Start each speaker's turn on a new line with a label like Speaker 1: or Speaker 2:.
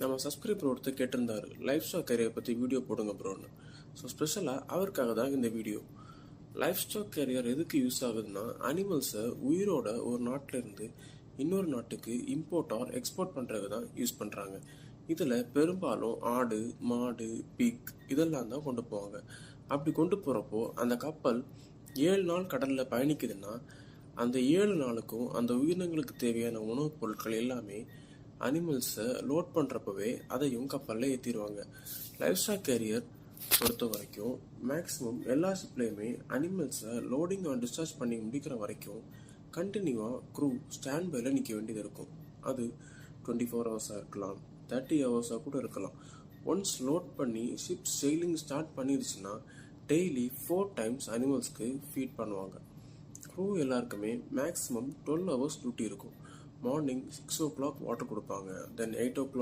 Speaker 1: நம்ம சப்ஸ்கிரைபர் ஒருத்தர் கேட்டிருந்தாரு லைஃப் ஸ்டாக் கேரியர் பற்றி வீடியோ போடுங்க ப்ரோன்னு. ஸோ ஸ்பெஷலாக அவருக்காக தான் இந்த வீடியோ. லைஃப் ஸ்டாக் கேரியர் எதுக்கு யூஸ் ஆகுதுன்னா, அனிமல்ஸை உயிரோட ஒரு நாட்டில் இருந்து இன்னொரு நாட்டுக்கு இம்போர்ட் ஆர் எக்ஸ்போர்ட் பண்ணுறது தான் யூஸ் பண்ணுறாங்க. இதில் பெரும்பாலும் ஆடு, மாடு, பிக் இதெல்லாம் தான் கொண்டு போவாங்க. அப்படி கொண்டு போகிறப்போ அந்த கப்பல் 7 நாள் கடலில் பயணிக்குதுன்னா, அந்த 7 நாளுக்கும் அந்த உயிரினங்களுக்கு தேவையான உணவுப் பொருட்கள் எல்லாமே அனிமல்ஸை லோட் பண்ணுறப்பவே அதையும் கப்பலில் ஏற்றிடுவாங்க. லைஃப் ஸ்டாக் கேரியர் பொறுத்த வரைக்கும் மேக்ஸிமம் எல்லா ஷிப்லேயுமே அனிமல்ஸை லோடிங் அண்ட் டிஸ்சார்ஜ் பண்ணி முடிக்கிற வரைக்கும் கண்டினியூவாக க்ரூ ஸ்டாண்ட் பையில் நிற்க வேண்டியது இருக்கும். அது 24 ஹவர்ஸாக இருக்கலாம், 30 ஹவர்ஸாக கூட இருக்கலாம். ஒன்ஸ் லோட் பண்ணி ஷிப் செயிலிங் ஸ்டார்ட் பண்ணிடுச்சுன்னா டெய்லி 4 டைம்ஸ் அனிமல்ஸ்க்கு ஃபீட் பண்ணுவாங்க. க்ரூ எல்லாருக்குமே மேக்ஸிமம் 12 ஹவர்ஸ் டியூட்டி இருக்கும். மார்னிங் 6 o'clock வாட்டர் கொடுப்பாங்க, தென் 8 o'clock